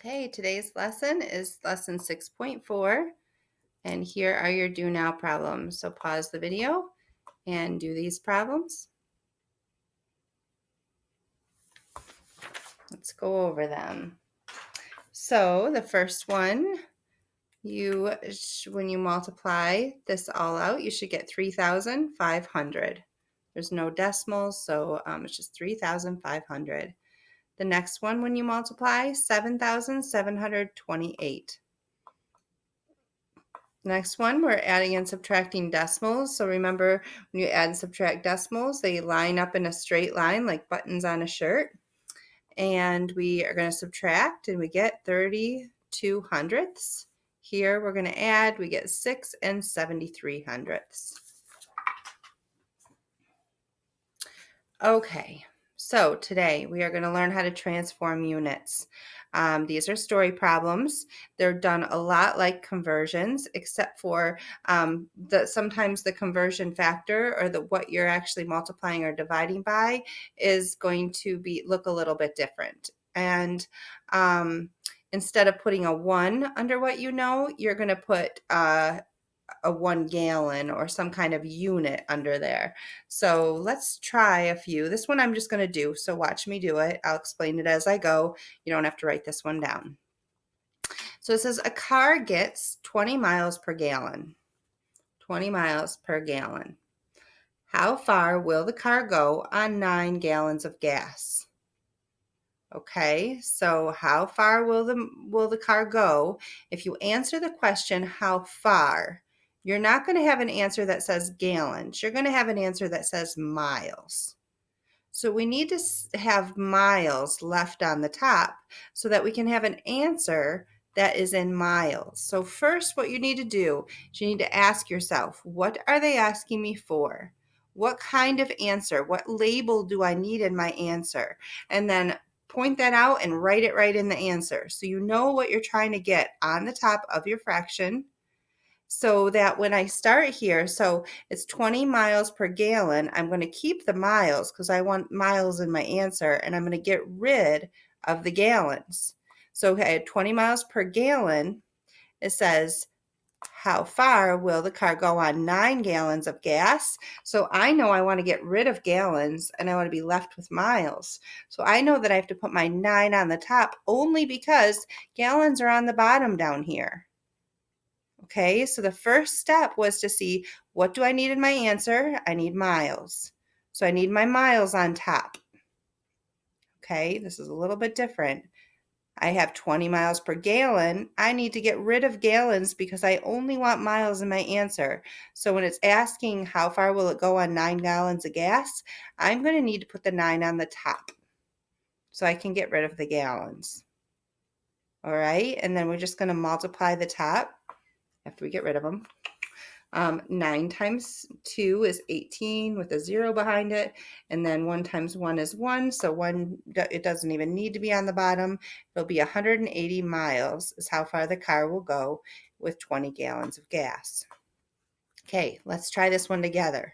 Okay, today's lesson is lesson 6.4, and here are your do now problems. So pause the video and do these problems. Let's go over them. So the first one, when you multiply this all out, you should get 3,500. There's no decimals, so it's just 3,500. The next one, when you multiply, 7,728. Next one, we're adding and subtracting decimals. So remember, when you add and subtract decimals, they line up in a straight line like buttons on a shirt. And we are going to subtract, and we get 32 hundredths. Here we're going to add, we get 6 and 73 hundredths. Okay, so today we are going to learn how to transform units. These are story problems. They're done a lot like conversions, except for sometimes the conversion factor, or what you're actually multiplying or dividing by, is going to look a little bit different. And instead of putting a 1 under what you know, you're going to put a 1 gallon or some kind of unit under there. So let's try a few. This one I'm just going to do, so watch me do it. I'll explain it as I go. You don't have to write this one down. So it says a car gets 20 miles per gallon. 20 miles per gallon. How far will the car go on 9 gallons of gas? Okay, so how far will the car go? If you answer the question, how far, you're not going to have an answer that says gallons. You're going to have an answer that says miles. So we need to have miles left on the top so that we can have an answer that is in miles. So first, what you need to do is you need to ask yourself, what are they asking me for? What kind of answer? What label do I need in my answer? And then point that out and write it right in the answer. So you know what you're trying to get on the top of your fraction, so that when I start here, so it's 20 miles per gallon, I'm going to keep the miles because I want miles in my answer, and I'm going to get rid of the gallons. So at 20 miles per gallon, it says, how far will the car go on 9 gallons of gas? So I know I want to get rid of gallons and I want to be left with miles. So I know that I have to put my 9 on the top only because gallons are on the bottom down here. Okay, so the first step was to see, what do I need in my answer? I need miles. So I need my miles on top. Okay, this is a little bit different. I have 20 miles per gallon. I need to get rid of gallons because I only want miles in my answer. So when it's asking how far will it go on 9 gallons of gas, I'm going to need to put the 9 on the top so I can get rid of the gallons. All right, and then we're just going to multiply the top after we get rid of them. 9 times 2 is 18 with a 0 behind it, and then 1 times 1 is 1, so 1, it doesn't even need to be on the bottom. It'll be 180 miles is how far the car will go with 20 gallons of gas. Okay, let's try this one together.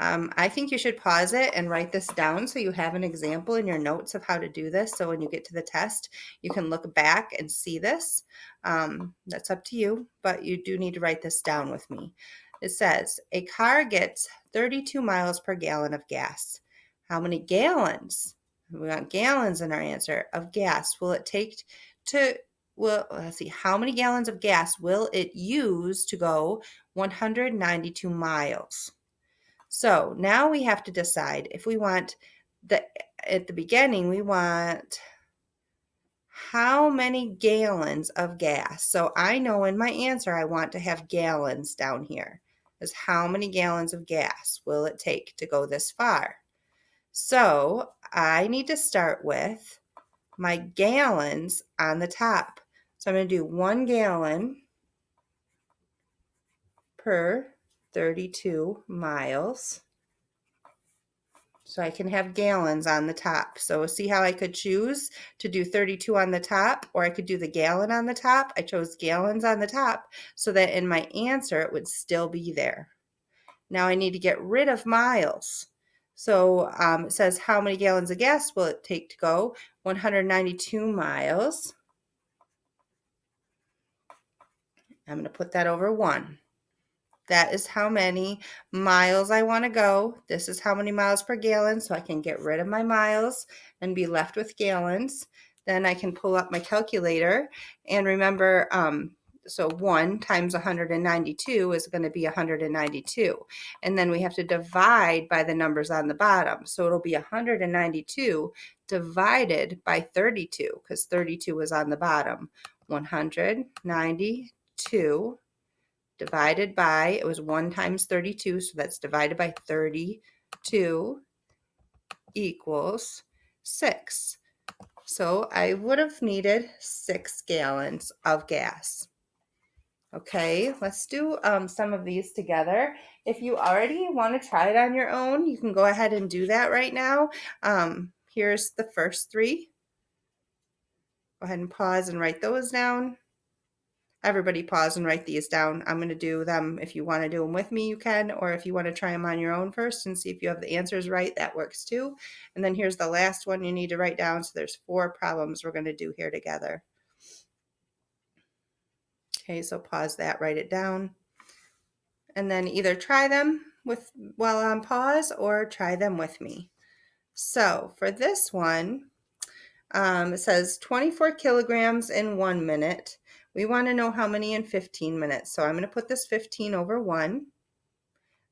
I think you should pause it and write this down so you have an example in your notes of how to do this. So when you get to the test, you can look back and see this. That's up to you, but you do need to write this down with me. It says, a car gets 32 miles per gallon of gas. How many gallons? We want gallons in our answer of gas will it take to, well, let's see, how many gallons of gas will it use to go 192 miles? So now we have to decide if we want at the beginning, we want how many gallons of gas. So I know in my answer, I want to have gallons down here. Is how many gallons of gas will it take to go this far? So I need to start with my gallons on the top. So I'm going to do 1 gallon per 32 miles. So I can have gallons on the top. So see how I could choose to do 32 on the top, or I could do the gallon on the top. I chose gallons on the top so that in my answer it would still be there. Now I need to get rid of miles. So it says how many gallons of gas will it take to go 192 miles. I'm going to put that over 1. That is how many miles I want to go. This is how many miles per gallon, so I can get rid of my miles and be left with gallons. Then I can pull up my calculator and remember, so 1 times 192 is going to be 192. And then we have to divide by the numbers on the bottom. So it'll be 192 divided by 32, because 32 is on the bottom. 192 divided by, it was 1 times 32, so that's divided by 32 equals 6. So I would have needed 6 gallons of gas. Okay, let's do some of these together. If you already want to try it on your own, you can go ahead and do that right now. Here's the first 3. Go ahead and pause and write those down. Everybody pause and write these down. I'm going to do them. If you want to do them with me, you can, or if you want to try them on your own first and see if you have the answers right, that works too. And then here's the last one you need to write down. So there's 4 problems we're going to do here together. Okay, so pause that, write it down, and then either try them while on pause or try them with me. So for this one, it says 24 kilograms in 1 minute. We want to know how many in 15 minutes. So I'm going to put this 15 over 1.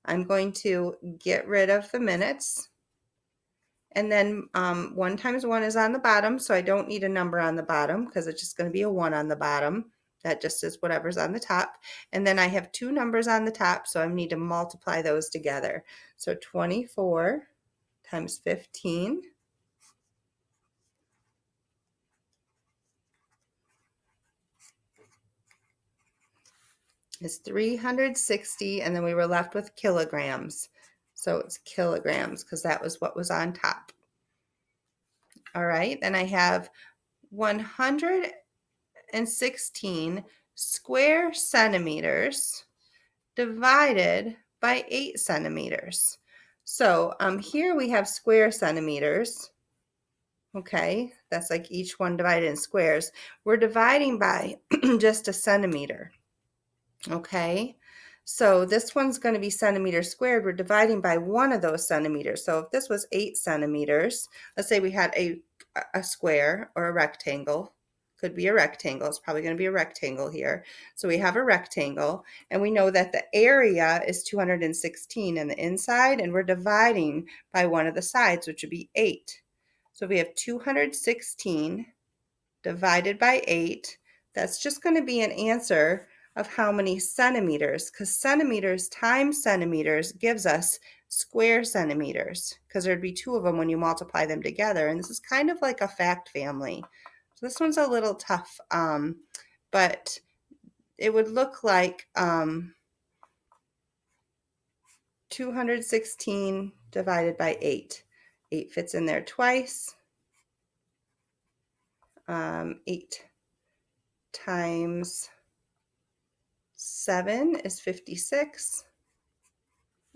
I'm going to get rid of the minutes. And then 1 times 1 is on the bottom, so I don't need a number on the bottom because it's just going to be a 1 on the bottom. That just is whatever's on the top. And then I have 2 numbers on the top, so I need to multiply those together. So 24 times 15 is 360, and then we were left with kilograms. So it's kilograms because that was what was on top. All right, then I have 116 square centimeters divided by 8 centimeters. So here we have square centimeters. Okay, that's like each one divided in squares. We're dividing by just a centimeter. Okay, so this one's going to be centimeters squared. We're dividing by 1 of those centimeters. So if this was 8 centimeters, let's say we had a square or a rectangle. Could be a rectangle. It's probably going to be a rectangle here. So we have a rectangle, and we know that the area is 216 in the inside, and we're dividing by 1 of the sides, which would be 8. So we have 216 divided by 8. That's just going to be an answer of how many centimeters, because centimeters times centimeters gives us square centimeters, because there'd be 2 of them when you multiply them together. And this is kind of like a fact family. So this one's a little tough, but it would look like 216 divided by 8. 8 fits in there twice. 8 times 7 is 56.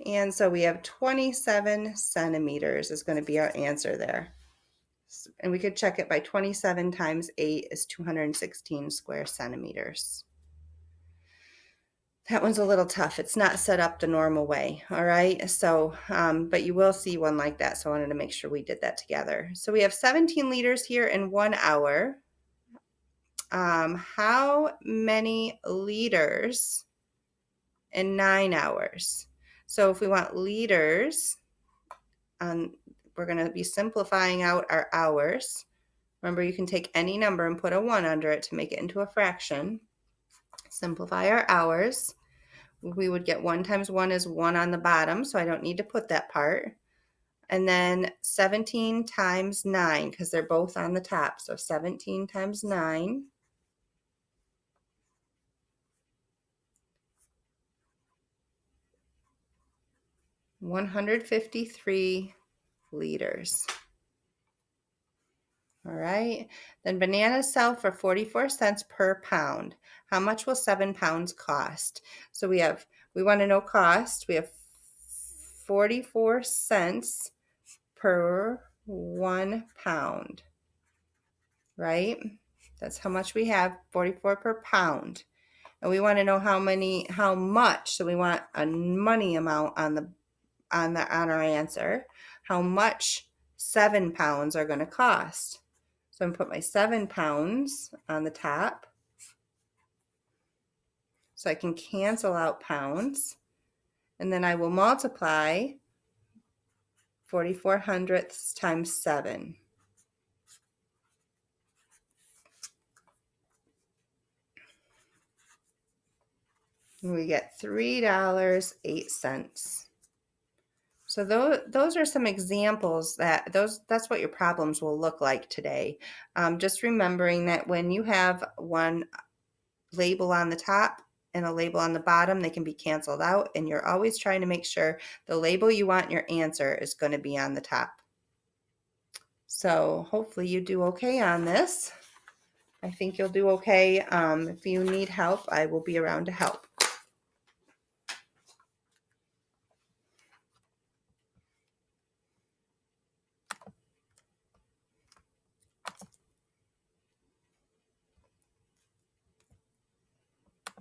And so we have 27 centimeters is going to be our answer there. And we could check it by 27 times 8 is 216 square centimeters. That one's a little tough. It's not set up the normal way, all right? So, but you will see one like that, so I wanted to make sure we did that together. So we have 17 liters here in 1 hour. How many liters in 9 hours? So if we want liters, we're going to be simplifying out our hours. Remember, you can take any number and put a 1 under it to make it into a fraction. Simplify our hours. We would get 1 times 1 is 1 on the bottom, so I don't need to put that part. And then 17 times 9, because they're both on the top. So 17 times 9. 153 liters. All right. Then bananas sell for 44 cents per pound. How much will 7 pounds cost? So we want to know cost. We have 44 cents per 1 pound, right? That's how much we have, 44 per pound. And we want to know how much. So we want a money amount on our answer. How much 7 pounds are going to cost. So I'm going to put my 7 pounds on the top. So I can cancel out pounds. And then I will multiply 44 hundredths times 7. And we get $3.08. So those are some examples that's what your problems will look like today. Just remembering that when you have one label on the top and a label on the bottom, they can be canceled out, and you're always trying to make sure the label you want in your answer is going to be on the top. So hopefully you do okay on this. I think you'll do okay. If you need help, I will be around to help.